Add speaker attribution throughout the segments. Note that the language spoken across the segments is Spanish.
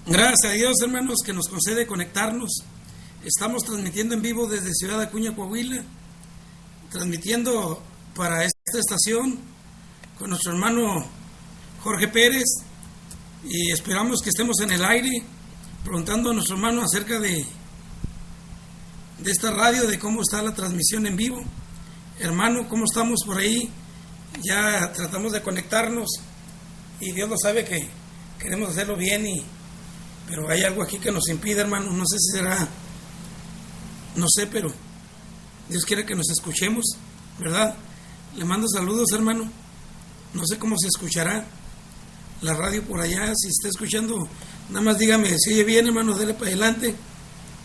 Speaker 1: Gracias a Dios, hermanos, que nos concede conectarnos. Estamos transmitiendo en vivo desde Ciudad Acuña, Coahuila, transmitiendo para esta estación con nuestro hermano Jorge Pérez, y esperamos que estemos en el aire preguntando a nuestro hermano acerca de esta radio, de cómo está la transmisión en vivo. Hermano, ¿cómo estamos por ahí? Ya tratamos de conectarnos y Dios lo sabe que queremos hacerlo bien, pero hay algo aquí que nos impide, hermano. No sé si será, no sé, pero Dios quiere que nos escuchemos, ¿verdad? Le mando saludos, hermano. No sé cómo se escuchará la radio por allá. Si está escuchando, nada más dígame si oye bien, hermano, dele para adelante,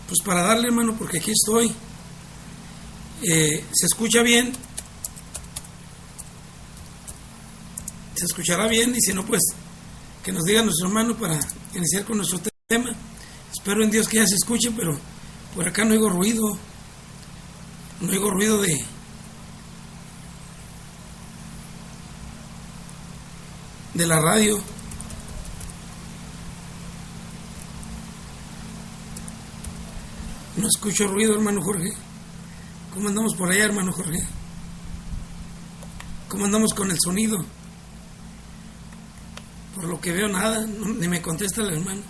Speaker 1: pues para darle, hermano, porque aquí estoy. ¿Se escucha bien? ¿Se escuchará bien? Y si no, pues que nos diga nuestro hermano para iniciar con nuestro tema. Espero en Dios que ya se escuche, pero por acá no oigo ruido. No oigo ruido de la radio. No escucho ruido, hermano Jorge. ¿Cómo andamos por allá, hermano Jorge? ¿Cómo andamos con el sonido? Por lo que veo, nada, ni me contesta el hermano.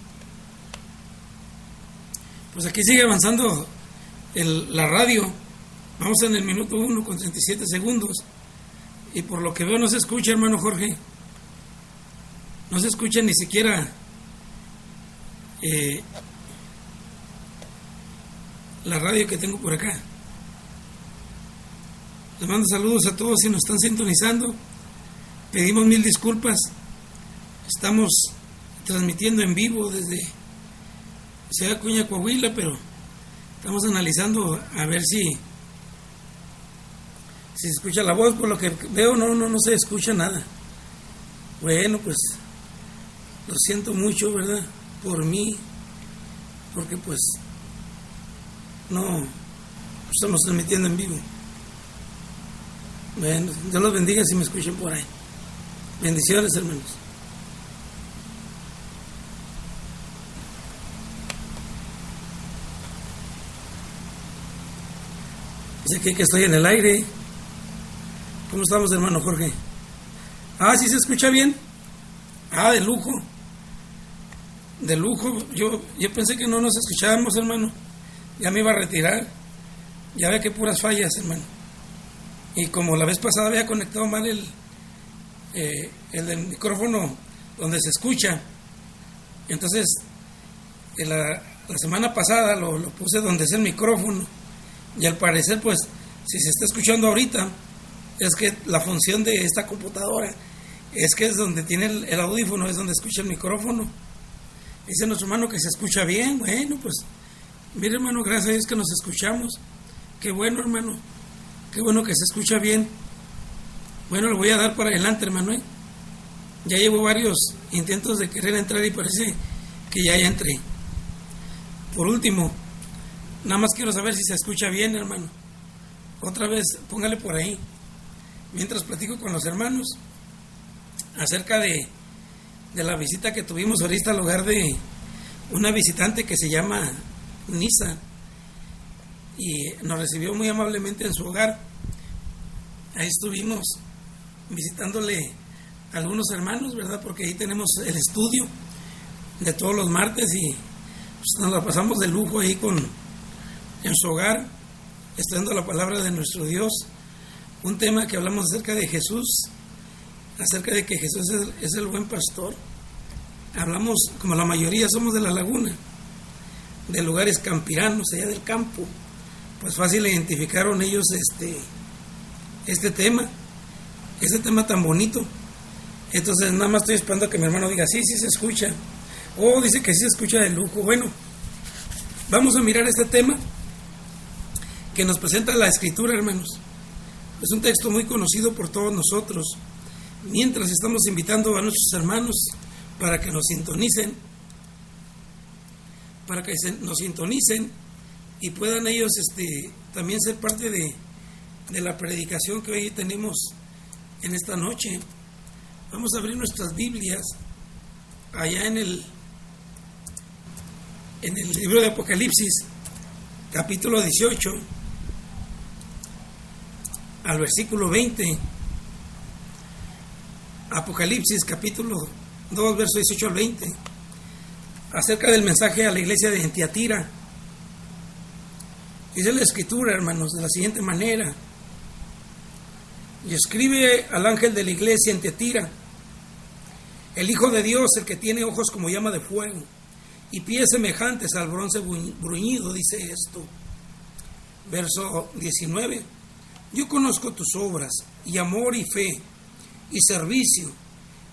Speaker 1: Pues aquí sigue avanzando la radio. Vamos en el minuto 1 con 37 segundos. Y por lo que veo no se escucha, hermano Jorge. No se escucha ni siquiera la radio que tengo por acá. Les mando saludos a todos si nos están sintonizando. Pedimos mil disculpas. Estamos transmitiendo en vivo desde Ciudad Acuña, Coahuila, pero estamos analizando a ver si se escucha la voz. Por lo que veo no se escucha nada. Bueno, pues lo siento mucho, ¿verdad? Por mí, porque pues no estamos transmitiendo en vivo. Bueno, Dios los bendiga si me escuchan por ahí. Bendiciones, hermanos. Dice que estoy en el aire. ¿Cómo estamos, hermano Jorge? ¿Sí se escucha bien? De lujo. De lujo. Yo pensé que no nos escuchábamos, hermano. Ya me iba a retirar. Ya ve que puras fallas, hermano. Y como la vez pasada había conectado mal el del micrófono donde se escucha, entonces la semana pasada lo puse donde es el micrófono, y al parecer, pues, si se está escuchando ahorita, es que la función de esta computadora es que es donde tiene el audífono, es donde escucha el micrófono. Dice nuestro hermano que se escucha bien. Bueno, pues, mire, hermano, gracias a Dios que nos escuchamos. Qué bueno, hermano. Qué bueno que se escucha bien. Bueno, le voy a dar para adelante, hermano. Ya llevo varios intentos de querer entrar y parece que ya entré. Por último, nada más quiero saber si se escucha bien, hermano. Otra vez, póngale por ahí. Mientras platico con los hermanos acerca de la visita que tuvimos ahorita al hogar de una visitante que se llama Nisa, y nos recibió muy amablemente en su hogar. Ahí estuvimos visitándole a algunos hermanos, ¿verdad? Porque ahí tenemos el estudio de todos los martes, y pues nos la pasamos de lujo ahí en su hogar, estudiando la palabra de nuestro Dios. Un tema que hablamos acerca de Jesús, acerca de que Jesús es el buen pastor. Hablamos, como la mayoría somos de la laguna, de lugares campiranos, allá del campo, pues fácil identificaron ellos este tema tan bonito. Entonces nada más estoy esperando a que mi hermano diga sí se escucha. Dice que sí se escucha de lujo. Bueno, vamos a mirar este tema que nos presenta la Escritura, hermanos. Es un texto muy conocido por todos nosotros. Mientras estamos invitando a nuestros hermanos para que nos sintonicen, y puedan ellos también ser parte de la predicación que hoy tenemos en esta noche. Vamos a abrir nuestras Biblias allá en el en el libro de Apocalipsis, capítulo 18, al versículo 20. Apocalipsis, capítulo 2, verso 18 al 20, acerca del mensaje a la iglesia de Tiatira. Dice la Escritura, hermanos, de la siguiente manera: y escribe al ángel de la iglesia en Tiatira, el Hijo de Dios, el que tiene ojos como llama de fuego y pies semejantes al bronce bruñido, dice esto. Verso 19: yo conozco tus obras, y amor y fe, y servicio,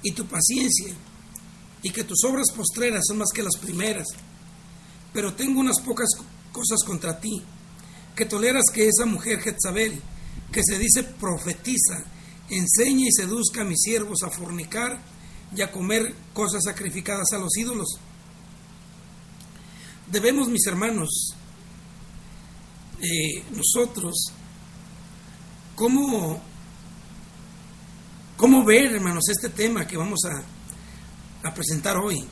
Speaker 1: y tu paciencia, y que tus obras postreras son más que las primeras. Pero tengo unas pocas cosas contra ti, que toleras que esa mujer Jezabel, que se dice profetiza, enseñe y seduzca a mis siervos a fornicar y a comer cosas sacrificadas a los ídolos. Debemos, mis hermanos, nosotros, ¿cómo ver, hermanos, este tema que vamos a presentar hoy?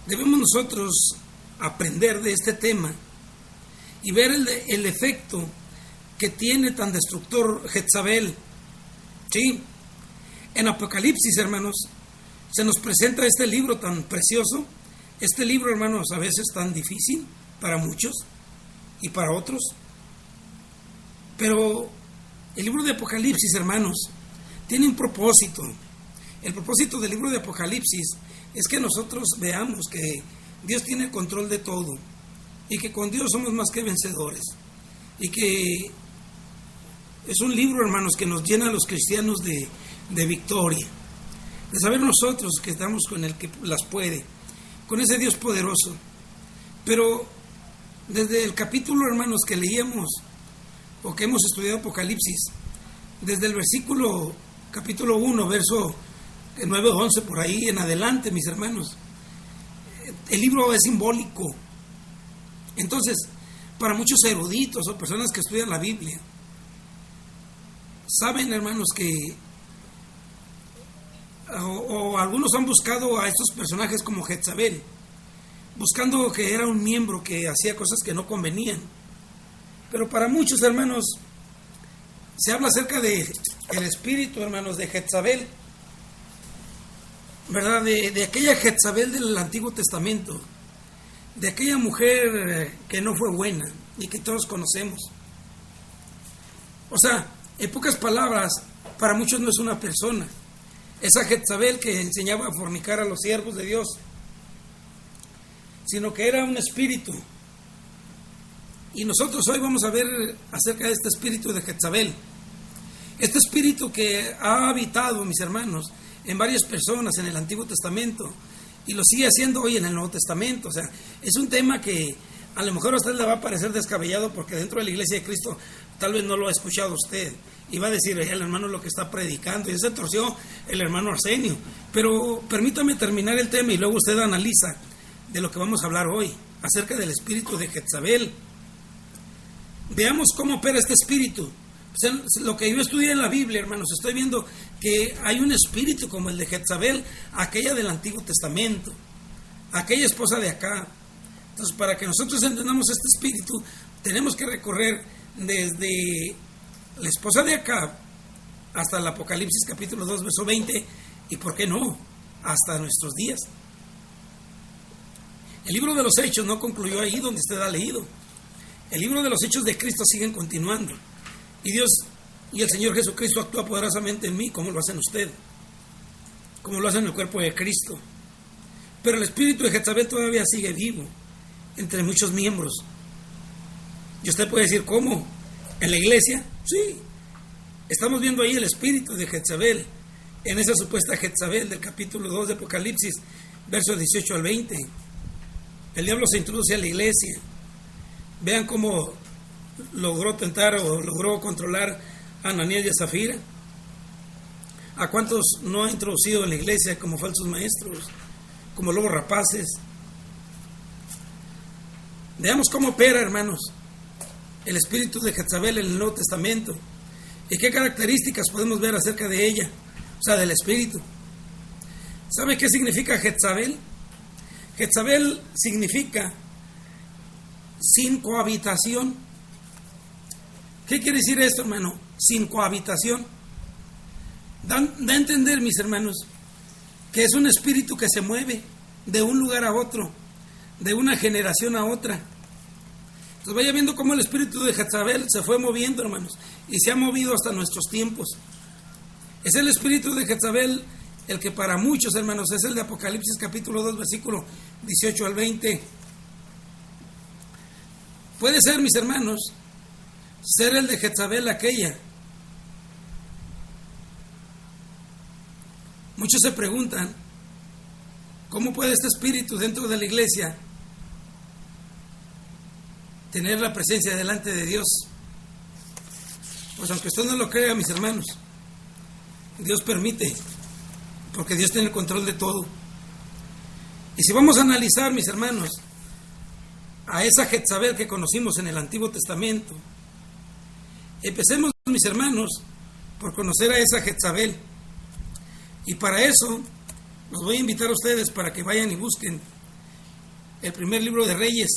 Speaker 1: Debemos nosotros aprender de este tema y ver el efecto que tiene tan destructor Jezabel. ¿Sí? En Apocalipsis, hermanos, se nos presenta este libro tan precioso, este libro, hermanos, a veces tan difícil para muchos y para otros. Pero el libro de Apocalipsis, hermanos, tiene un propósito. El propósito del libro de Apocalipsis es que nosotros veamos que Dios tiene el control de todo y que con Dios somos más que vencedores, y que es un libro, hermanos, que nos llena a los cristianos de victoria, de saber nosotros que estamos con el que las puede, con ese Dios poderoso. Pero desde el capítulo, hermanos, que leíamos o que hemos estudiado Apocalipsis, desde el versículo capítulo 1, verso 9 o 11, por ahí en adelante, mis hermanos, el libro es simbólico. Entonces, para muchos eruditos o personas que estudian la Biblia, saben, hermanos, que o algunos han buscado a estos personajes como Jezabel, buscando que era un miembro que hacía cosas que no convenían. Pero para muchos, hermanos, se habla acerca de el espíritu, hermanos, de Jezabel, ¿verdad? De aquella Jezabel del Antiguo Testamento, de aquella mujer que no fue buena y que todos conocemos. O sea, en pocas palabras, para muchos no es una persona. Esa Jezabel que enseñaba a fornicar a los siervos de Dios, sino que era un espíritu. Y nosotros hoy vamos a ver acerca de este espíritu de Jezabel. Este espíritu que ha habitado, mis hermanos, en varias personas en el Antiguo Testamento y lo sigue haciendo hoy en el Nuevo Testamento. O sea, es un tema que a lo mejor a usted le va a parecer descabellado, porque dentro de la Iglesia de Cristo tal vez no lo ha escuchado usted y va a decir, el hermano lo que está predicando, y se torció el hermano Arsenio. Pero permítame terminar el tema y luego usted analiza de lo que vamos a hablar hoy, acerca del espíritu de Jezabel. Veamos cómo opera este espíritu. Lo que yo estudié en la Biblia, hermanos, estoy viendo que hay un espíritu como el de Jezabel, aquella del Antiguo Testamento, aquella esposa de Acab. Entonces, para que nosotros entendamos este espíritu, tenemos que recorrer desde la esposa de Acab hasta el Apocalipsis capítulo 2, verso 20, y por qué no, hasta nuestros días. El libro de los Hechos no concluyó ahí donde usted ha leído. El libro de los Hechos de Cristo siguen continuando. Y Dios y el Señor Jesucristo actúa poderosamente en mí, como lo hace en usted, como lo hace en el cuerpo de Cristo. Pero el espíritu de Jezabel todavía sigue vivo entre muchos miembros. Y usted puede decir, ¿cómo? ¿En la iglesia? Sí. Estamos viendo ahí el espíritu de Jezabel, en esa supuesta Jezabel del capítulo 2 de Apocalipsis, versos 18 al 20. El diablo se introduce a la iglesia. Vean cómo logró tentar o logró controlar a Ananías y a Zafira. ¿A cuántos no ha introducido en la iglesia como falsos maestros, como lobos rapaces? Veamos cómo opera, hermanos, el espíritu de Jezabel en el Nuevo Testamento y qué características podemos ver acerca de ella, o sea, del espíritu. ¿Sabe qué significa Jezabel? Jezabel significa sin cohabitación. ¿Qué quiere decir esto, hermano? Sin cohabitación. Da a entender, mis hermanos, que es un espíritu que se mueve de un lugar a otro, de una generación a otra. Entonces vaya viendo cómo el espíritu de Jezabel se fue moviendo, hermanos, y se ha movido hasta nuestros tiempos. Es el espíritu de Jezabel el que para muchos, hermanos, es el de Apocalipsis capítulo 2, versículo 18 al 20. Puede ser, mis hermanos, ser el de Jezabel aquella. Muchos se preguntan, ¿cómo puede este espíritu dentro de la iglesia tener la presencia delante de Dios? Pues aunque usted no lo crea, mis hermanos, Dios permite, porque Dios tiene el control de todo. Y si vamos a analizar, mis hermanos, a esa Jezabel que conocimos en el Antiguo Testamento, empecemos, mis hermanos, por conocer a esa Jezabel. Y para eso los voy a invitar a ustedes para que vayan y busquen el primer libro de Reyes.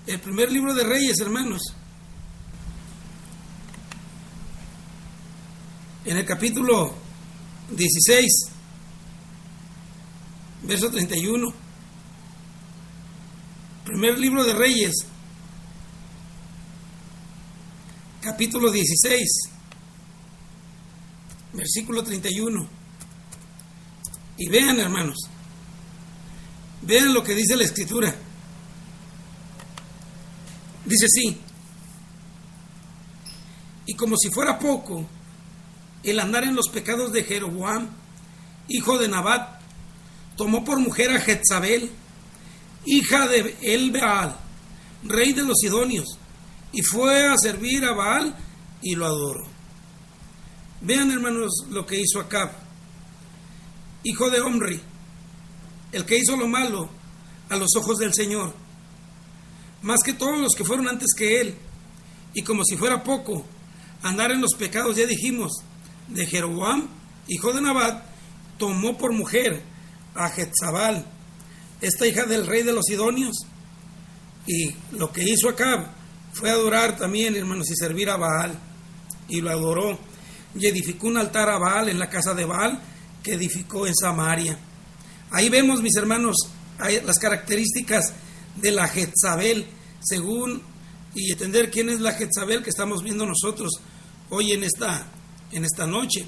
Speaker 1: El primer libro de Reyes, hermanos, en el capítulo 16, verso 31. Primer libro de Reyes, capítulo 16, versículo 31. Y vean, hermanos, vean lo que dice la Escritura. Dice así: y como si fuera poco el andar en los pecados de Jeroboam, hijo de Nabat, tomó por mujer a Jezabel, hija de El-Baal, rey de los Sidonios, y fue a servir a Baal y lo adoró. Vean, hermanos, lo que hizo Acab, hijo de Omri, el que hizo lo malo a los ojos del Señor, más que todos los que fueron antes que él. Y como si fuera poco andar en los pecados, ya dijimos, de Jeroboam, hijo de Nabat, tomó por mujer a Jezabel, esta hija del rey de los Sidonios. Y lo que hizo Acab fue adorar también, hermanos, y servir a Baal, y lo adoró, y edificó un altar a Baal en la casa de Baal que edificó en Samaria. Ahí vemos, mis hermanos, las características de la Jezabel, según y entender quién es la Jezabel que estamos viendo nosotros hoy en esta noche.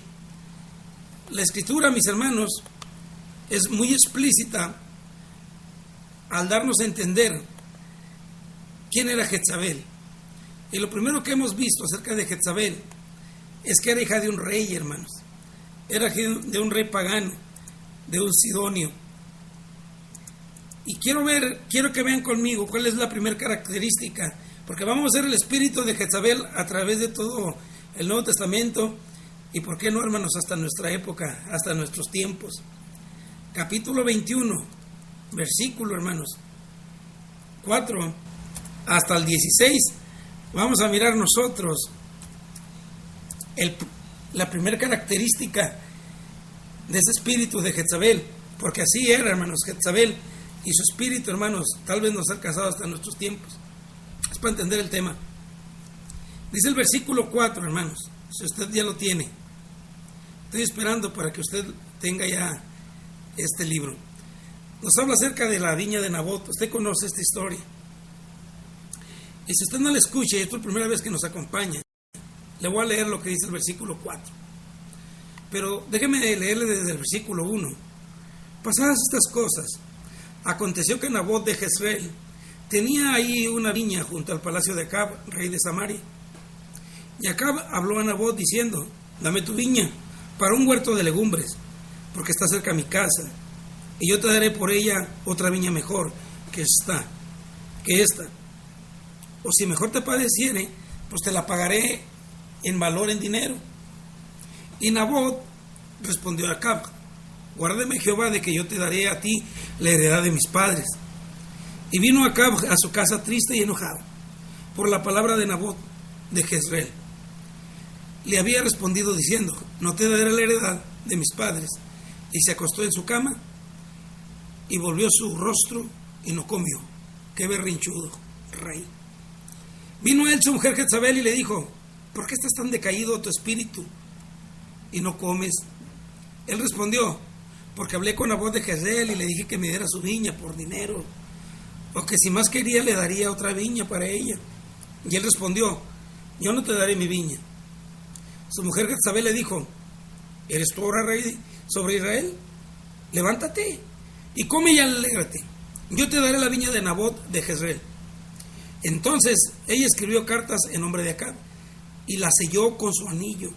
Speaker 1: La Escritura, mis hermanos, es muy explícita al darnos a entender quién era Jezabel. Y lo primero que hemos visto acerca de Jezabel es que era hija de un rey, hermanos. Era hija de un rey pagano, de un sidonio. Y quiero que vean conmigo cuál es la primera característica, porque vamos a ver el espíritu de Jezabel a través de todo el Nuevo Testamento, y por qué no, hermanos, hasta nuestra época, hasta nuestros tiempos. Capítulo 21, versículo, hermanos, 4 hasta el 16, vamos a mirar nosotros la primera característica de ese espíritu de Jezabel, porque así era, hermanos, Jezabel y su espíritu, hermanos, tal vez nos ha alcanzado hasta nuestros tiempos. Es para entender el tema. Dice el versículo 4, hermanos, si usted ya lo tiene, estoy esperando para que usted tenga ya este libro. Nos habla acerca de la viña de Nabot. Usted conoce esta historia. Y si usted no la escucha y es la primera vez que nos acompaña, le voy a leer lo que dice el versículo 4. Pero déjeme leerle desde el versículo 1. Pasadas estas cosas, aconteció que Nabot de Jezreel tenía ahí una viña junto al palacio de Acab, rey de Samaria. Y Acab habló a Nabot diciendo: dame tu viña para un huerto de legumbres, porque está cerca a mi casa, y yo te daré por ella otra viña mejor que esta. O si mejor te pareciere, pues te la pagaré en valor en dinero. Y Nabot respondió a Acab: guárdeme Jehová de que yo te daré a ti la heredad de mis padres. Y vino Acab a su casa triste y enojado por la palabra de Nabot de Jezreel. Le había respondido diciendo: no te daré la heredad de mis padres. Y se acostó en su cama y volvió su rostro y no comió. qué berrinchudo, rey. Vino él, su mujer Jezabel, y le dijo: ¿por qué estás tan decaído tu espíritu y no comes? Él respondió: porque hablé con Nabot de Jezreel y le dije que me diera su viña por dinero, o que si más quería le daría otra viña para ella. Y él respondió: yo no te daré mi viña. Su mujer Jezabel le dijo: ¿eres tú ahora rey sobre Israel? Levántate y come y alégrate, yo te daré la viña de Nabot de Jezreel. Entonces ella escribió cartas en nombre de Acab y las selló con su anillo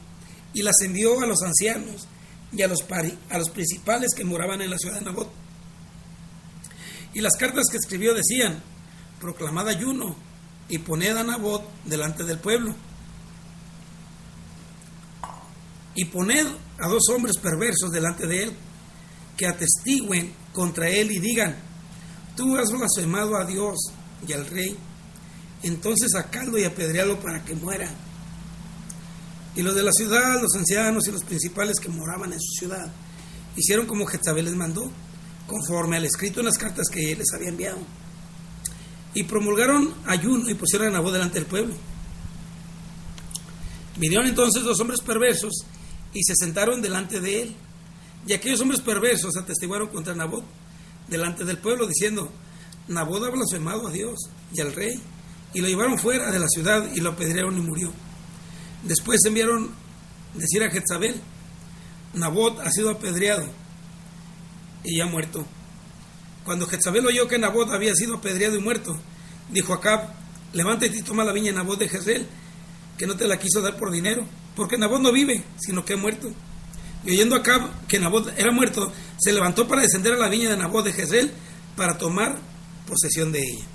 Speaker 1: y las envió a los ancianos y a los principales que moraban en la ciudad de Nabot. Y las cartas que escribió decían: proclamad ayuno y poned a Nabot delante del pueblo, y poned a 2 hombres perversos delante de él, que atestiguen contra él y digan: tú has blasfemado a Dios y al rey. Entonces sacadlo y apedrealo para que muera. Y los de la ciudad, los ancianos y los principales que moraban en su ciudad, hicieron como Jezabel les mandó, conforme al escrito en las cartas que él les había enviado. Y promulgaron ayuno y pusieron a Nabot delante del pueblo. Vinieron entonces 2 hombres perversos y se sentaron delante de él. Y aquellos hombres perversos atestiguaron contra Nabot delante del pueblo, diciendo: Nabot ha blasfemado a Dios y al rey. Y lo llevaron fuera de la ciudad y lo apedrearon y murió. Después enviaron decir a Jezabel: Nabot ha sido apedreado y ya muerto. Cuando Jezabel oyó que Nabot había sido apedreado y muerto, dijo a Acab: levántate y toma la viña de Nabot de Jezreel, que no te la quiso dar por dinero, porque Nabot no vive, sino que ha muerto. Y oyendo Acab que Nabot era muerto, se levantó para descender a la viña de Nabot de Jezreel para tomar posesión de ella.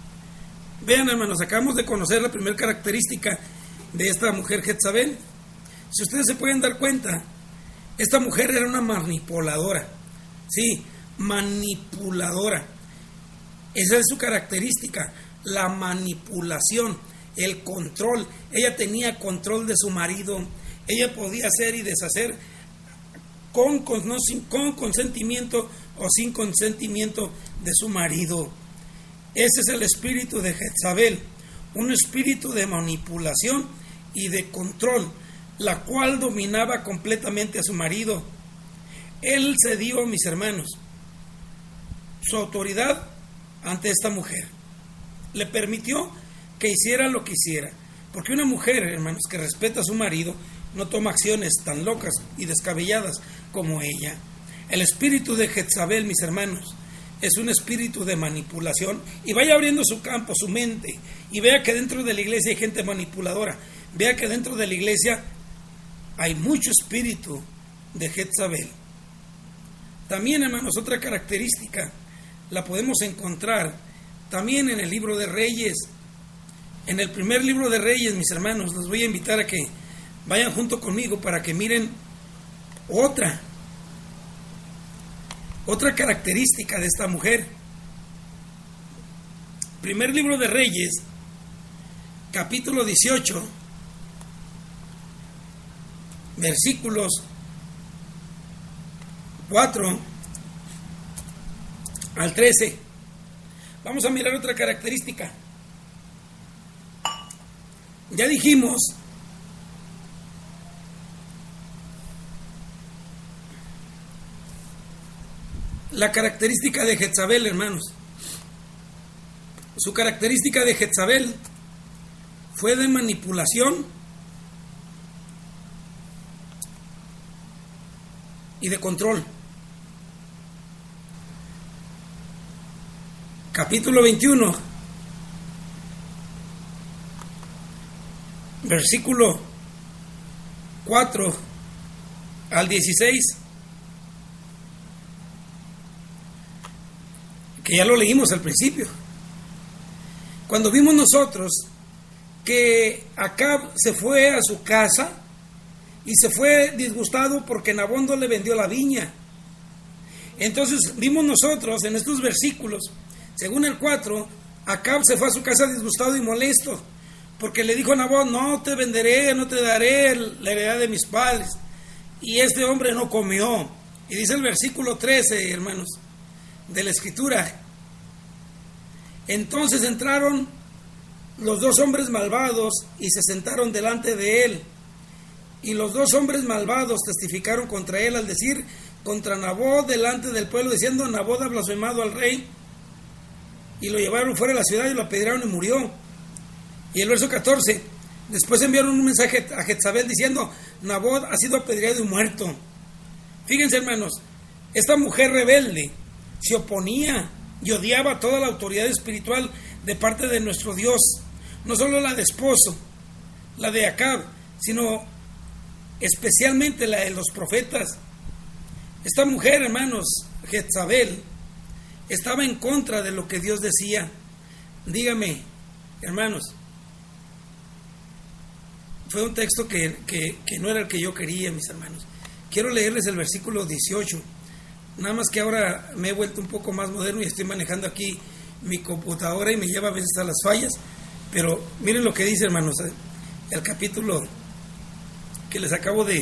Speaker 1: Vean, hermanos, acabamos de conocer la primera característica de esta mujer Jezabel. Si ustedes se pueden dar cuenta, esta mujer era una manipuladora. Sí, manipuladora. Esa es su característica, la manipulación, el control. Ella tenía control de su marido. Ella podía hacer y deshacer con consentimiento o sin consentimiento de su marido. Ese es el espíritu de Jezabel, un espíritu de manipulación y de control, la cual dominaba completamente a su marido. Él cedió, mis hermanos, su autoridad ante esta mujer. Le permitió que hiciera lo que hiciera, porque una mujer, hermanos, que respeta a su marido, no toma acciones tan locas y descabelladas como ella. El espíritu de Jezabel, mis hermanos, es un espíritu de manipulación, y vaya abriendo su campo, su mente, y vea que dentro de la iglesia hay gente manipuladora. Vea que dentro de la iglesia hay mucho espíritu de Jezabel. También, hermanos, otra característica la podemos encontrar también en el libro de Reyes. En el primer libro de Reyes, mis hermanos, los voy a invitar a que vayan junto conmigo para que miren otra característica de esta mujer. Primer libro de Reyes, capítulo 18, versículos 4 al 13. Vamos a mirar otra característica. Ya dijimos la característica de Jezabel, hermanos. Su característica de Jezabel fue de manipulación y de control. Capítulo 21, versículo 4 al 16, que ya lo leímos al principio. Cuando vimos nosotros que Acab se fue a su casa y se fue disgustado porque Nabot no le vendió la viña. Entonces vimos nosotros en estos versículos, según el 4, Acab se fue a su casa disgustado y molesto porque le dijo a Nabot: no te venderé, no te daré la heredad de mis padres. Y este hombre no comió. Y dice el versículo 13, hermanos, de la escritura: Entonces entraron los 2 hombres malvados y se sentaron delante de él. Y los 2 hombres malvados testificaron contra él al decir contra Nabot delante del pueblo, diciendo: Nabot ha blasfemado al rey. Y lo llevaron fuera de la ciudad y lo apedrearon y murió. Y el verso 14: después enviaron un mensaje a Jezabel diciendo: Nabot ha sido apedreado y muerto. Fíjense, hermanos, esta mujer rebelde se oponía y odiaba toda la autoridad espiritual de parte de nuestro Dios, no solo la de esposo, la de Acab, sino especialmente la de los profetas. Esta mujer, hermanos, Jezabel, estaba en contra de lo que Dios decía. Dígame, hermanos, fue un texto que no era el que yo quería, mis hermanos. Quiero leerles el versículo 18. Nada más que ahora me he vuelto un poco más moderno y estoy manejando aquí mi computadora y me lleva a veces a las fallas. Pero miren lo que dice, hermanos, el capítulo que les acabo de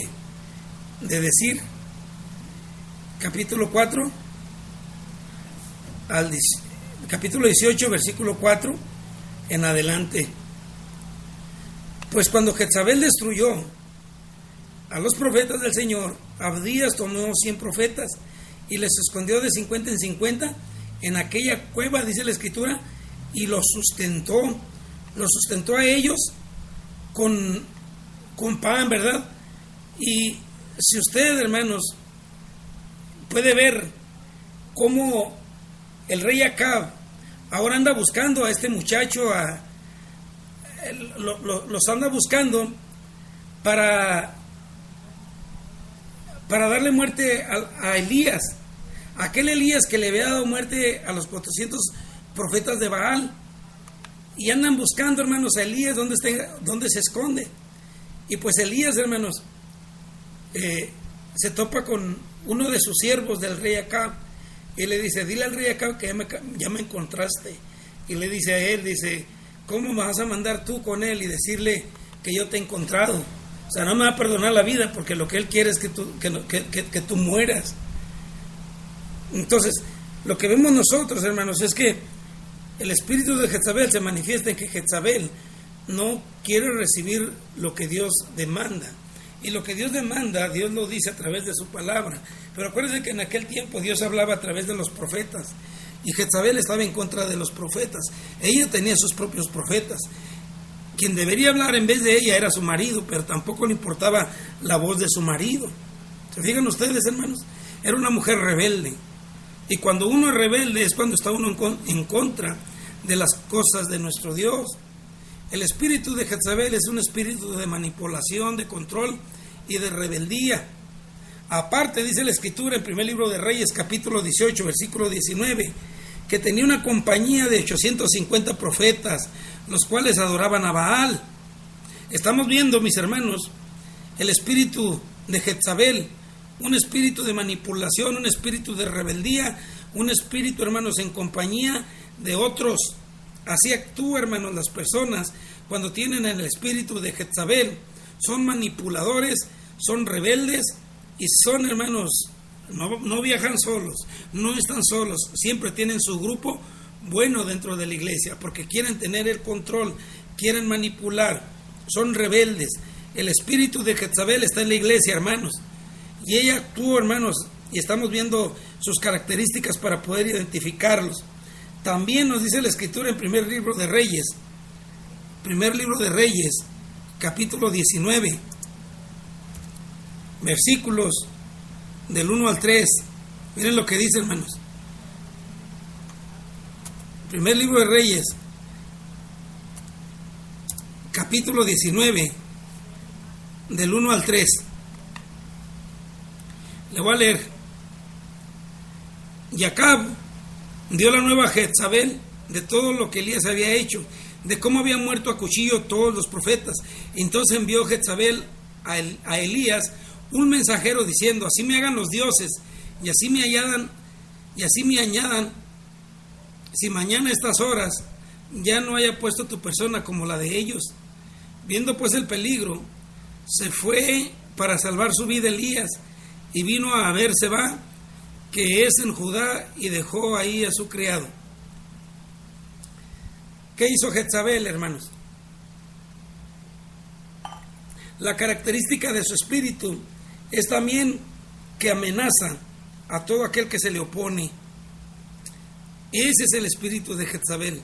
Speaker 1: decir, capítulo 4, capítulo 18, versículo 4 en adelante. Pues cuando Jezabel destruyó a los profetas del Señor, Abdías tomó 100 profetas y les escondió de 50 en 50 en aquella cueva, dice la Escritura, y los sustentó a ellos con pan, ¿verdad? Y si usted, hermanos, puede ver cómo el rey Acab ahora anda buscando a este muchacho, los anda buscando para darle muerte a Elías, aquel Elías que le había dado muerte a los 400 profetas de Baal. Y andan buscando, hermanos, a Elías donde se esconde. Y pues Elías, hermanos, se topa con uno de sus siervos del rey Acab y le dice: dile al rey Acab que ya me encontraste. Y le dice a él, dice: ¿cómo me vas a mandar tú con él y decirle que yo te he encontrado? O sea, no me va a perdonar la vida, porque lo que él quiere es que tú mueras. Entonces, lo que vemos nosotros, hermanos, es que el espíritu de Jezabel se manifiesta en que Jezabel no quiere recibir lo que Dios demanda. Y lo que Dios demanda, Dios lo dice a través de su palabra. Pero acuérdense que en aquel tiempo Dios hablaba a través de los profetas. Y Jezabel estaba en contra de los profetas. Ella tenía sus propios profetas. Quien debería hablar en vez de ella era su marido, pero tampoco le importaba la voz de su marido. ¿Se fijan ustedes, hermanos? Era una mujer rebelde. Y cuando uno es rebelde es cuando está uno en contra de las cosas de nuestro Dios. El espíritu de Jezabel es un espíritu de manipulación, de control y de rebeldía. Aparte, dice la Escritura en primer libro de Reyes, capítulo 18, versículo 19, que tenía una compañía de 850 profetas, los cuales adoraban a Baal. Estamos viendo, mis hermanos, el espíritu de Jezabel, un espíritu de manipulación, un espíritu de rebeldía, un espíritu, hermanos, en compañía de otros. Así actúa, hermanos, las personas cuando tienen el espíritu de Jezabel. Son manipuladores, son rebeldes y son, hermanos, no viajan solos, no están solos, siempre tienen su grupo bueno dentro de la iglesia, porque quieren tener el control, quieren manipular, son rebeldes. El espíritu de Jezabel está en la iglesia, hermanos, y ella actúa, hermanos, y estamos viendo sus características para poder identificarlos. También nos dice la Escritura en primer libro de Reyes, capítulo 19, versículos del 1 al 3. Miren lo que dice, hermanos. Primer libro de Reyes, capítulo 19, del 1 al 3. Le voy a leer. Y Acab dio la nueva a Jezabel de todo lo que Elías había hecho, de cómo habían muerto a cuchillo todos los profetas. Entonces envió Jezabel a Elías un mensajero diciendo: así me hagan los dioses, y así me añadan, si mañana a estas horas ya no haya puesto tu persona como la de ellos. Viendo pues el peligro, se fue para salvar su vida Elías, y vino a Beerseba, que es en Judá, y dejó ahí a su criado. ¿Qué hizo Jezabel, hermanos? La característica de su espíritu es también que amenaza a todo aquel que se le opone. Ese es el espíritu de Jezabel.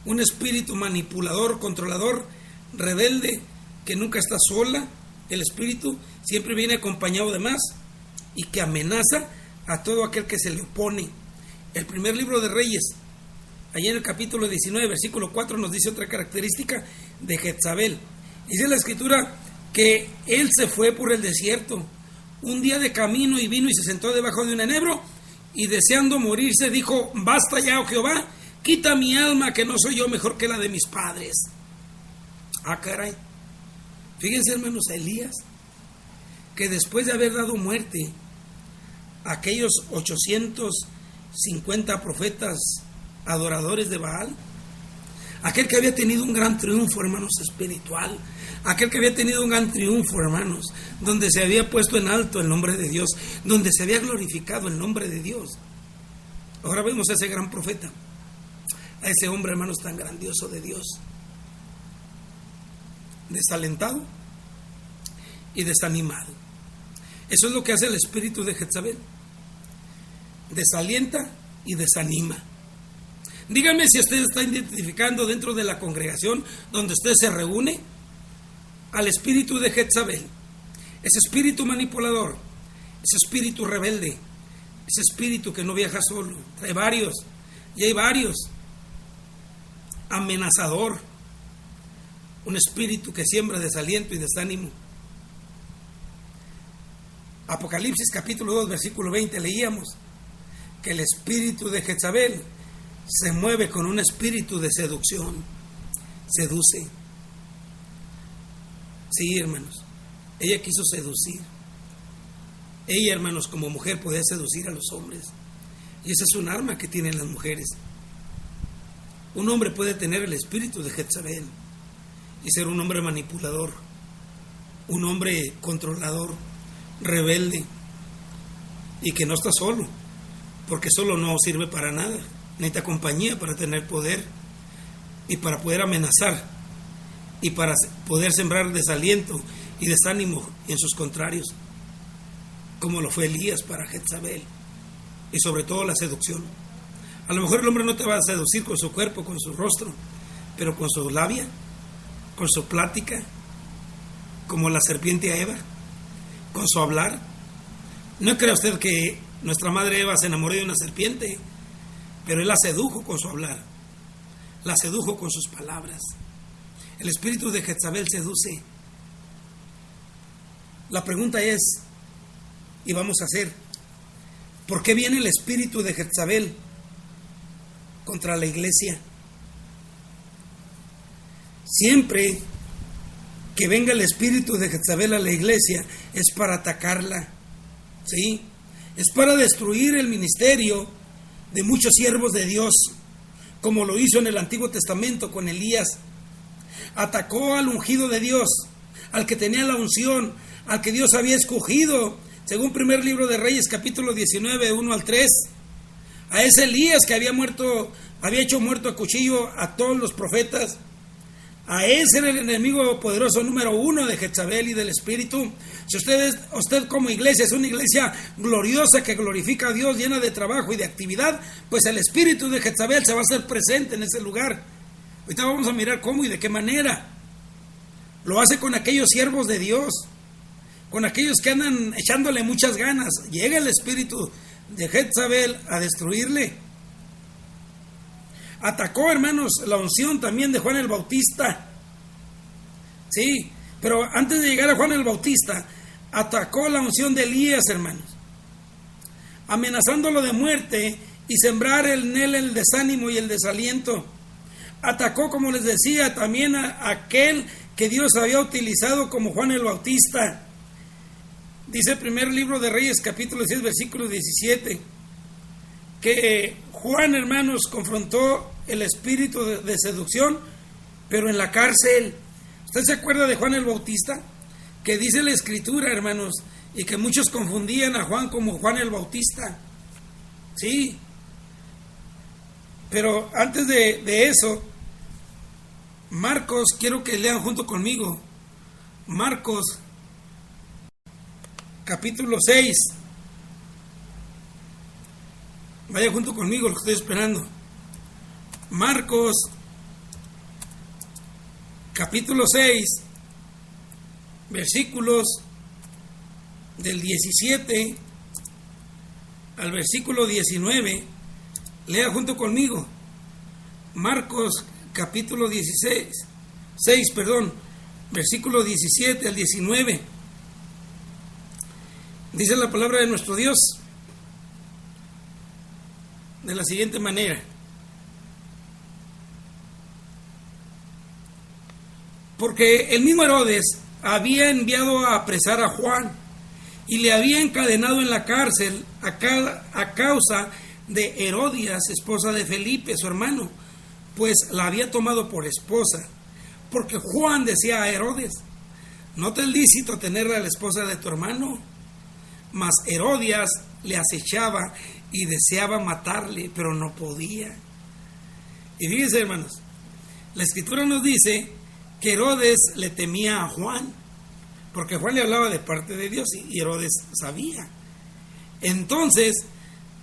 Speaker 1: Un espíritu manipulador, controlador, rebelde, que nunca está sola. El espíritu siempre viene acompañado de más y que amenaza a todo aquel que se le opone. El primer libro de Reyes, allí en el capítulo 19, versículo 4, nos dice otra característica de Jezabel. Dice la escritura que él se fue por el desierto un día de camino y vino y se sentó debajo de un enebro y deseando morirse dijo: basta ya, oh Jehová, quita mi alma, que no soy yo mejor que la de mis padres. Ah, caray. Fíjense, hermanos, a Elías, que después de haber dado muerte a aquellos 850 profetas adoradores de Baal, aquel que había tenido un gran triunfo, hermanos, espiritual, aquel que había tenido un gran triunfo, hermanos, donde se había puesto en alto el nombre de Dios, donde se había glorificado el nombre de Dios. Ahora vemos a ese gran profeta, a ese hombre, hermanos, tan grandioso de Dios, desalentado y desanimado. Eso es lo que hace el espíritu de Jezabel: desalienta y desanima. Díganme si usted está identificando dentro de la congregación donde usted se reúne al espíritu de Jezabel, ese espíritu manipulador, ese espíritu rebelde, ese espíritu que no viaja solo, trae varios, y hay varios, amenazador, un espíritu que siembra desaliento y desánimo. Apocalipsis capítulo 2, versículo 20, leíamos que el espíritu de Jezabel se mueve con un espíritu de seducción, seduce. Sí, hermanos, ella quiso seducir. Ella, hermanos, como mujer podía seducir a los hombres, y esa es un arma que tienen las mujeres. Un hombre puede tener el espíritu de Jezabel y ser un hombre manipulador, un hombre controlador, rebelde, y que no está solo, porque solo no sirve para nada. Necesita compañía para tener poder y para poder amenazar y para poder sembrar desaliento y desánimo en sus contrarios, como lo fue Elías para Jezabel, y sobre todo la seducción. A lo mejor el hombre no te va a seducir con su cuerpo, con su rostro, pero con su labia, con su plática, como la serpiente a Eva, con su hablar. No crea usted que nuestra madre Eva se enamoró de una serpiente, pero él la sedujo con su hablar, la sedujo con sus palabras. El espíritu de Jezabel seduce. La pregunta es, y vamos a hacer, ¿por qué viene el espíritu de Jezabel contra la iglesia? Siempre que venga el espíritu de Jezabel a la iglesia es para atacarla, ¿sí? Es para destruir el ministerio de muchos siervos de Dios, como lo hizo en el Antiguo Testamento con Elías. Atacó al ungido de Dios, al que tenía la unción, al que Dios había escogido, según primer libro de Reyes, capítulo 19, 1 al 3. A ese Elías que había hecho muerto a cuchillo a todos los profetas. A ese era el enemigo poderoso número 1 de Jezabel y del espíritu. Si usted como iglesia es una iglesia gloriosa que glorifica a Dios, llena de trabajo y de actividad, pues el espíritu de Jezabel se va a hacer presente en ese lugar. Ahorita vamos a mirar cómo y de qué manera. Lo hace con aquellos siervos de Dios, con aquellos que andan echándole muchas ganas. Llega el espíritu de Jezabel a destruirle. Atacó, hermanos, la unción también de Juan el Bautista. Sí, pero antes de llegar a Juan el Bautista, atacó la unción de Elías, hermanos, amenazándolo de muerte y sembrar en él el desánimo y el desaliento. Atacó, como les decía, también a aquel que Dios había utilizado como Juan el Bautista. Dice el primer libro de Reyes, capítulo 6, versículo 17, que Juan, hermanos, confrontó el espíritu de seducción, pero en la cárcel. ¿Usted se acuerda de Juan el Bautista? Que dice la escritura, hermanos, y que muchos confundían a Juan como Juan el Bautista. Sí. Pero antes de eso, Marcos, quiero que lean junto conmigo. Marcos, capítulo 6. Vaya junto conmigo, lo estoy esperando. Marcos, capítulo 6, versículos del 17 al versículo 19. Lea junto conmigo. Marcos, capítulo 6, versículo 17 al 19. Dice la palabra de nuestro Dios de la siguiente manera: porque el mismo Herodes había enviado a apresar a Juan y le había encadenado en la cárcel a causa de Herodias, esposa de Felipe, su hermano, pues la había tomado por esposa. Porque Juan decía a Herodes: no te es lícito tener a la esposa de tu hermano. Mas Herodias le acechaba y deseaba matarle, pero no podía. Y fíjense, hermanos, la escritura nos dice que Herodes le temía a Juan, porque Juan le hablaba de parte de Dios y Herodes sabía. Entonces,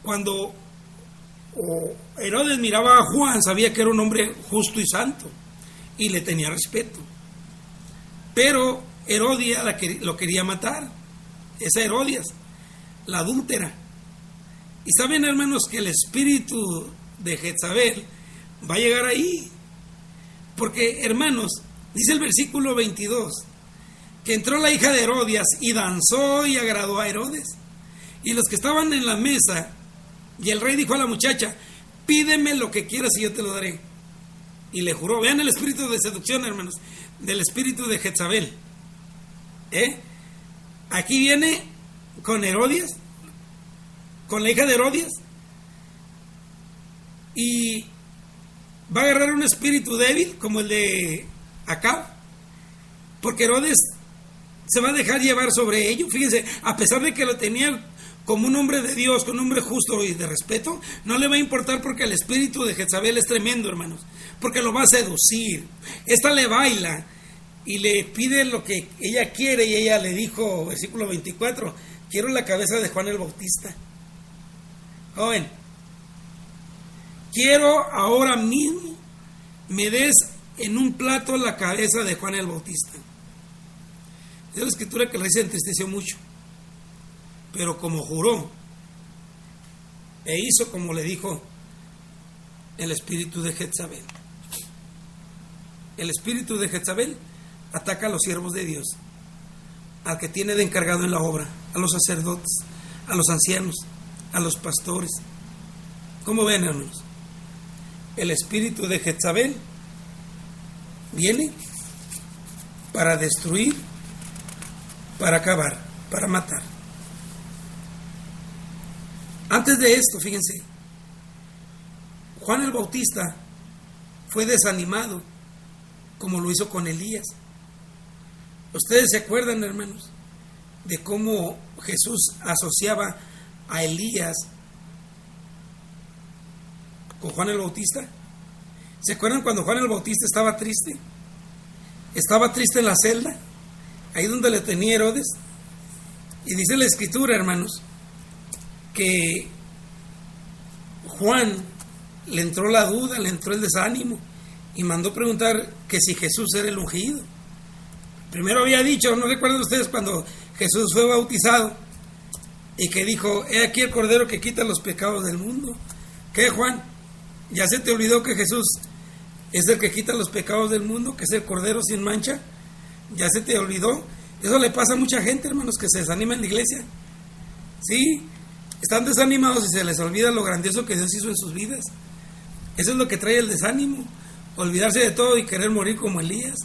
Speaker 1: cuando Herodes miraba a Juan, sabía que era un hombre justo y santo y le tenía respeto. Pero Herodias lo quería matar, esa Herodias, la adúltera. Y saben, hermanos, que el espíritu de Jezabel va a llegar ahí, porque, hermanos, dice el versículo 22, que entró la hija de Herodias y danzó y agradó a Herodes. Y los que estaban en la mesa, y el rey dijo a la muchacha: pídeme lo que quieras y yo te lo daré. Y le juró. Vean el espíritu de seducción, hermanos, del espíritu de Jezabel. Aquí viene con Herodias, con la hija de Herodias, y va a agarrar un espíritu débil como el de Acab, porque Herodes se va a dejar llevar sobre ello. Fíjense, a pesar de que lo tenía como un hombre de Dios, con un hombre justo y de respeto, no le va a importar, porque el espíritu de Jezabel es tremendo, hermanos, porque lo va a seducir. Esta le baila y le pide lo que ella quiere, y ella le dijo, versículo 24: quiero la cabeza de Juan el Bautista. Joven, quiero ahora mismo me des en un plato la cabeza de Juan el Bautista. Es la escritura que el rey se entristeció mucho, pero como juró e hizo como le dijo el espíritu de Jezabel. El espíritu de Jezabel ataca a los siervos de Dios, al que tiene de encargado en la obra, a los sacerdotes, a los ancianos, a los pastores. ¿Cómo ven, hermanos? El espíritu de Jezabel viene para destruir, para acabar, para matar. Antes de esto, fíjense, Juan el Bautista fue desanimado, como lo hizo con Elías. Ustedes se acuerdan, hermanos, de cómo Jesús asociaba a Elías con Juan el Bautista. ¿Se acuerdan cuando Juan el Bautista estaba triste? Estaba triste en la celda, ahí donde le tenía Herodes. Y dice la escritura, hermanos, que Juan le entró la duda, le entró el desánimo, y mandó preguntar que si Jesús era el ungido. Primero había dicho, ¿no recuerdan ustedes cuando Jesús fue bautizado? Y que dijo: he aquí el Cordero que quita los pecados del mundo. ¿Qué, Juan? ¿Ya se te olvidó que Jesús es el que quita los pecados del mundo, que es el Cordero sin mancha? ¿Ya se te olvidó? Eso le pasa a mucha gente, hermanos, que se desanima en la iglesia. Sí, están desanimados y se les olvida lo grandioso que Dios hizo en sus vidas. Eso es lo que trae el desánimo, olvidarse de todo y querer morir como Elías.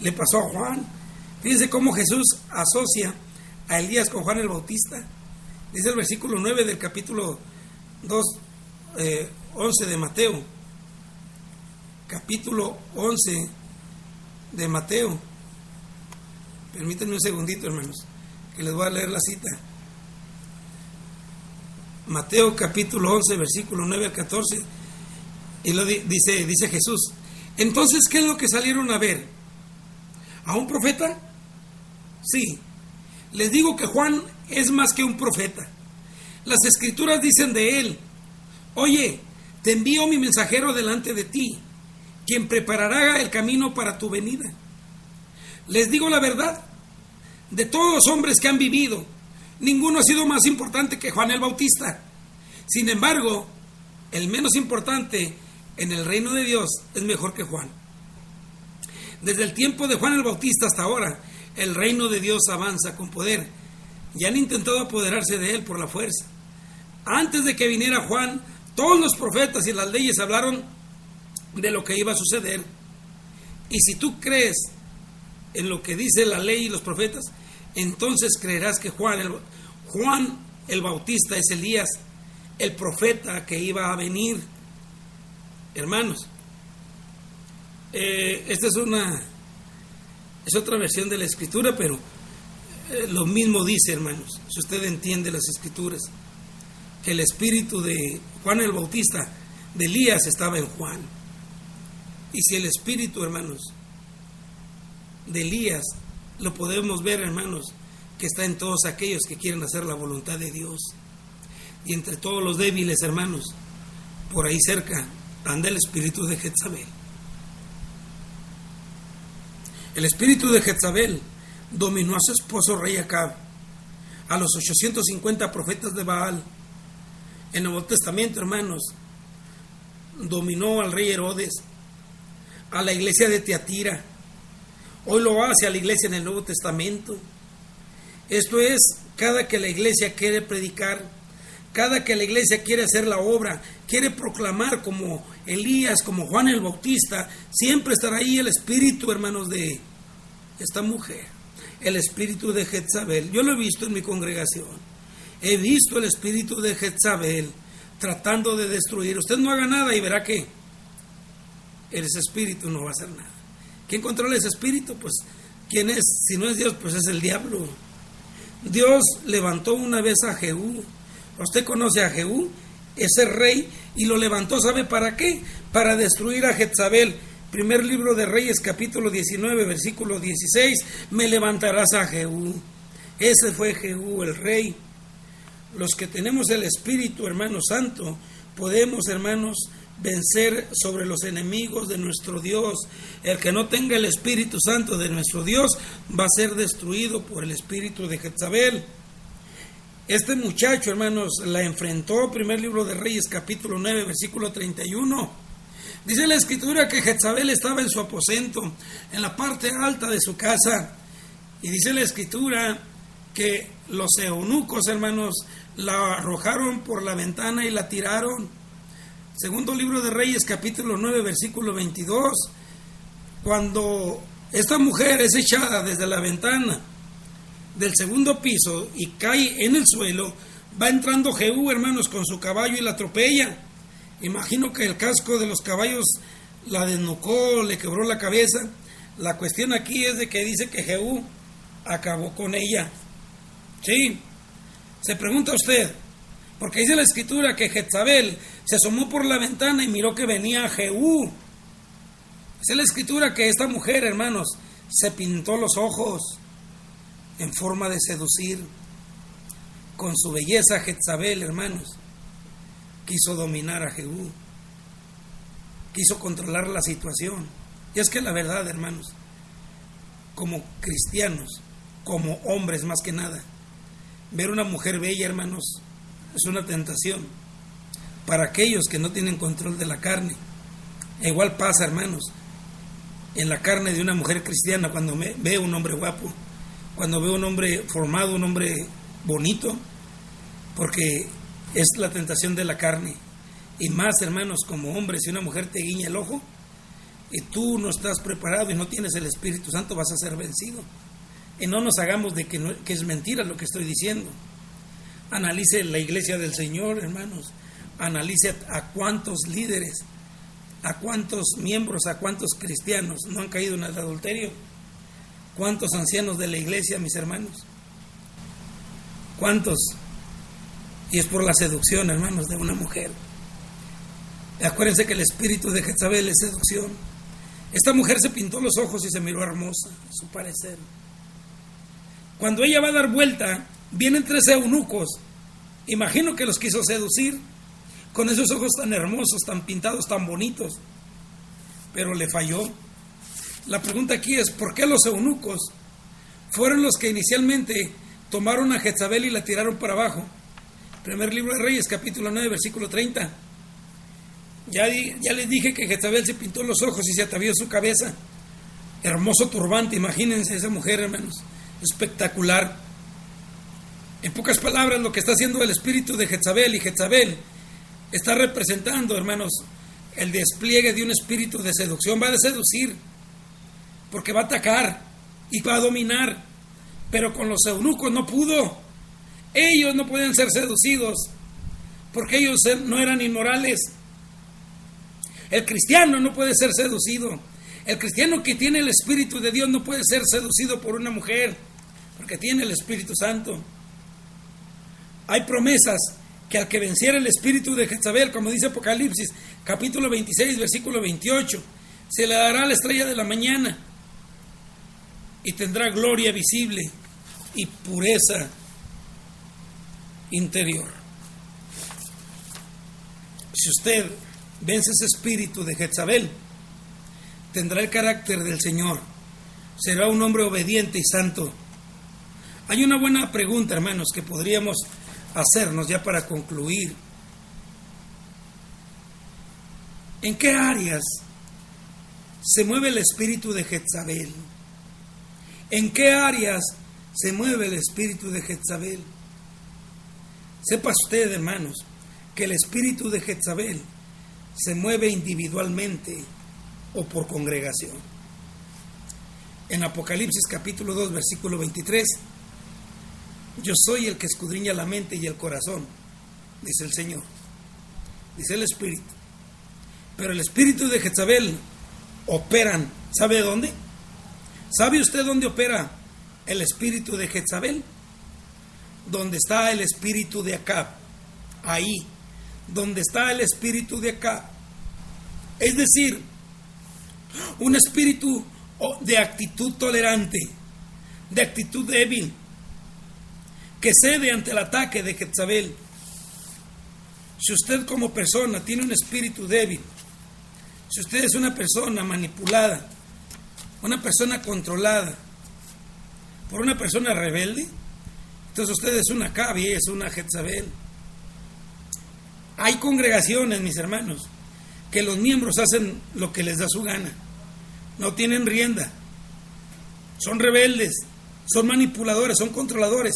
Speaker 1: Le pasó a Juan. Fíjense cómo Jesús asocia a Elías con Juan el Bautista. Dice el versículo 9 del capítulo 11 de Mateo. Capítulo 11 de Mateo. Permítanme un segundito, hermanos, que les voy a leer la cita. Mateo capítulo 11, versículo 9 al 14. Y lo dice Jesús: Entonces, ¿qué es lo que salieron a ver? ¿A un profeta? Sí. Les digo que Juan es más que un profeta. Las escrituras dicen de él: oye, te envío mi mensajero delante de ti, quien preparará el camino para tu venida. Les digo la verdad, de todos los hombres que han vivido, ninguno ha sido más importante que Juan el Bautista. Sin embargo, el menos importante en el reino de Dios es mejor que Juan. Desde el tiempo de Juan el Bautista hasta ahora, el reino de Dios avanza con poder y han intentado apoderarse de él por la fuerza. Antes de que viniera Juan, todos los profetas y las leyes hablaron de lo que iba a suceder. Y si tú crees en lo que dice la ley y los profetas, entonces creerás que Juan el Bautista es Elías, el profeta que iba a venir. Hermanos, esta es otra versión de la escritura, pero lo mismo dice, hermanos, si usted entiende las escrituras, que el espíritu de Juan el Bautista, de Elías, estaba en Juan. Y si el espíritu, hermanos, de Elías lo podemos ver, hermanos, que está en todos aquellos que quieren hacer la voluntad de Dios. Y entre todos los débiles, hermanos, por ahí cerca anda el espíritu de Jezabel. El espíritu de Jezabel dominó a su esposo rey Acab, a los 850 profetas de Baal. En el Nuevo Testamento, hermanos, dominó al rey Herodes, a la iglesia de Tiatira. Hoy lo hace a la iglesia en el Nuevo Testamento. Esto es, cada que la iglesia quiere predicar, cada que la iglesia quiere hacer la obra, quiere proclamar como Elías, como Juan el Bautista, siempre estará ahí el espíritu, hermanos, de esta mujer, el espíritu de Jezabel. Yo lo he visto en mi congregación. He visto el espíritu de Jezabel tratando de destruir. Usted no haga nada y verá que ese espíritu no va a hacer nada. ¿Quién controla ese espíritu? Pues, ¿quién es? Si no es Dios, pues es el diablo. Dios levantó una vez a Jehú. Usted conoce a Jehú, ese rey, y lo levantó, ¿sabe para qué? Para destruir a Jezabel. Primer libro de Reyes, capítulo 19, versículo 16. Me levantarás a Jehú. Ese fue Jehú, el rey. Los que tenemos el Espíritu, hermano santo, podemos, hermanos, vencer sobre los enemigos de nuestro Dios. El que no tenga el Espíritu Santo de nuestro Dios va a ser destruido por el espíritu de Jezabel. Este muchacho, hermanos, la enfrentó. Primer libro de Reyes, capítulo 9, versículo 31. Dice la escritura que Jezabel estaba en su aposento, en la parte alta de su casa. Y dice la escritura que los eunucos, hermanos, la arrojaron por la ventana y la tiraron. Segundo libro de Reyes, capítulo 9, versículo 22. Cuando esta mujer es echada desde la ventana del segundo piso y cae en el suelo, va entrando Jehú, hermanos, con su caballo y la atropella. Imagino que el casco de los caballos la desnucó, le quebró la cabeza. La cuestión aquí es de que dice que Jehú acabó con ella. Sí, se pregunta usted, porque dice la escritura que Jezabel se asomó por la ventana y miró que venía Jehú. Dice la escritura que esta mujer, hermanos, se pintó los ojos en forma de seducir. Con su belleza, Jezabel, hermanos, quiso dominar a Jehú, quiso controlar la situación. Y es que la verdad, hermanos, como cristianos, como hombres más que nada, ver una mujer bella, hermanos, es una tentación para aquellos que no tienen control de la carne. E igual pasa, hermanos, en la carne de una mujer cristiana cuando ve un hombre guapo, cuando ve un hombre formado, un hombre bonito, porque es la tentación de la carne. Y más, hermanos, como hombres, si una mujer te guiña el ojo y tú no estás preparado y no tienes el Espíritu Santo, vas a ser vencido. Y no nos hagamos de que es mentira lo que estoy diciendo. Analice la iglesia del Señor, hermanos. Analice a cuántos líderes, a cuántos miembros, a cuántos cristianos no han caído en el adulterio. Cuántos ancianos de la iglesia, mis hermanos. Cuántos. Y es por la seducción, hermanos, de una mujer. Acuérdense que el espíritu de Jezabel es seducción. Esta mujer se pintó los ojos y se miró hermosa, a su parecer. Cuando ella va a dar vuelta, vienen 3 eunucos. Imagino que los quiso seducir con esos ojos tan hermosos, tan pintados, tan bonitos. Pero le falló. La pregunta aquí es, ¿por qué los eunucos fueron los que inicialmente tomaron a Jezabel y la tiraron para abajo? Primer libro de Reyes, capítulo 9, versículo 30. Ya les dije que Jezabel se pintó los ojos y se atavió su cabeza. Hermoso turbante, imagínense esa mujer, hermanos. Espectacular. En pocas palabras, lo que está haciendo el espíritu de Jezabel, y Jezabel está representando, hermanos, el despliegue de un espíritu de seducción. Va a seducir, porque va a atacar y va a dominar. Pero con los eunucos no pudo. Ellos no pueden ser seducidos, porque ellos no eran inmorales. El cristiano no puede ser seducido. El cristiano que tiene el Espíritu de Dios no puede ser seducido por una mujer, porque tiene el Espíritu Santo. Hay promesas que al que venciera el espíritu de Jezabel, como dice Apocalipsis, capítulo 26, versículo 28, se le dará la estrella de la mañana y tendrá gloria visible y pureza interior. Si usted vence ese espíritu de Jezabel, tendrá el carácter del Señor, será un hombre obediente y santo. Hay una buena pregunta, hermanos, que podríamos hacernos ya para concluir. ¿En qué áreas se mueve el espíritu de Jezabel? ¿En qué áreas se mueve el espíritu de Jezabel? Sepa usted, hermanos, que el espíritu de Jezabel se mueve individualmente o por congregación. En Apocalipsis capítulo 2, versículo 23, yo soy el que escudriña la mente y el corazón, dice el Señor, dice el Espíritu. Pero el espíritu de Jezabel operan, ¿sabe dónde? ¿Sabe usted dónde opera el espíritu de Jezabel? Donde está el espíritu de Acab, ahí, donde está el espíritu de Acab. Es decir, un espíritu de actitud tolerante, de actitud débil, que cede ante el ataque de Jezabel. Si usted como persona tiene un espíritu débil, si usted es una persona manipulada, una persona controlada por una persona rebelde, entonces usted es una Acab y es una Jezabel. Hay congregaciones, mis hermanos, que los miembros hacen lo que les da su gana, no tienen rienda, son rebeldes, son manipuladores, son controladores,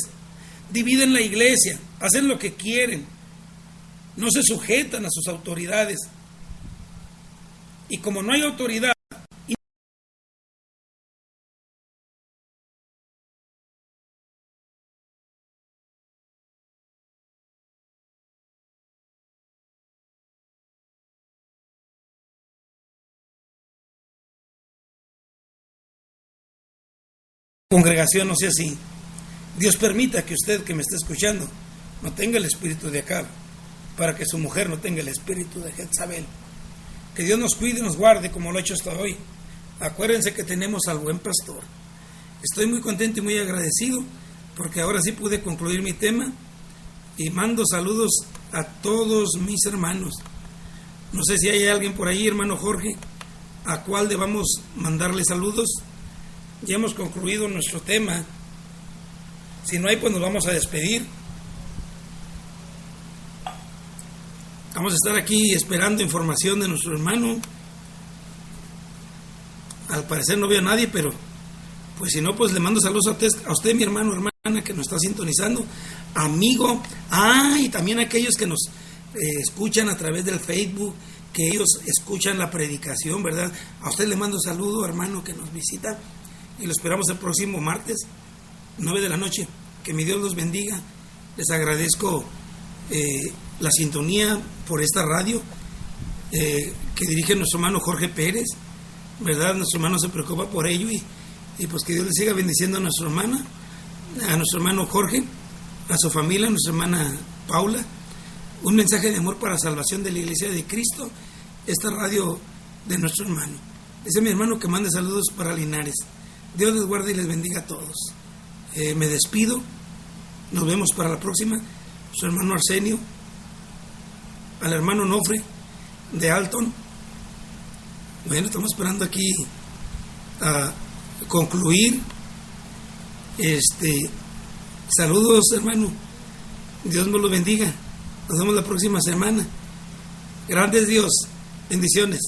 Speaker 1: dividen la iglesia, hacen lo que quieren, no se sujetan a sus autoridades. Y como no hay autoridad, congregación no sea así. Dios permita que usted que me está escuchando no tenga el espíritu de Acab, para que su mujer no tenga el espíritu de Jezabel. Que Dios nos cuide y nos guarde como lo ha hecho hasta hoy. Acuérdense que tenemos al buen pastor. Estoy muy contento y muy agradecido porque ahora sí pude concluir mi tema y mando saludos a todos mis hermanos. No sé si hay alguien por ahí, hermano Jorge, a cuál debamos mandarle saludos. Ya hemos concluido nuestro tema. Si no hay, pues nos vamos a despedir. Vamos a estar aquí esperando información de nuestro hermano. Al parecer no veo a nadie, pero pues si no, pues le mando saludos a usted, mi hermano, hermana, que nos está sintonizando, amigo. Y también a aquellos que nos escuchan a través del Facebook, que ellos escuchan la predicación, ¿verdad? A usted le mando saludo, hermano, que nos visita. Y lo esperamos el próximo martes, 9 de la noche. Que mi Dios los bendiga. Les agradezco la sintonía por esta radio que dirige nuestro hermano Jorge Pérez, ¿verdad? Nuestro hermano se preocupa por ello y pues que Dios le siga bendiciendo a nuestra hermana, a nuestro hermano Jorge, a su familia, a nuestra hermana Paula. Un mensaje de amor para salvación de la Iglesia de Cristo, esta radio de nuestro hermano. Dice mi hermano que mande saludos para Linares. Dios les guarde y les bendiga a todos. Me despido. Nos vemos para la próxima. Su hermano Arsenio. Al hermano Nofre de Alton. Bueno, estamos esperando aquí a concluir. Saludos, hermano. Dios me los bendiga. Nos vemos la próxima semana. Grande es Dios. Bendiciones.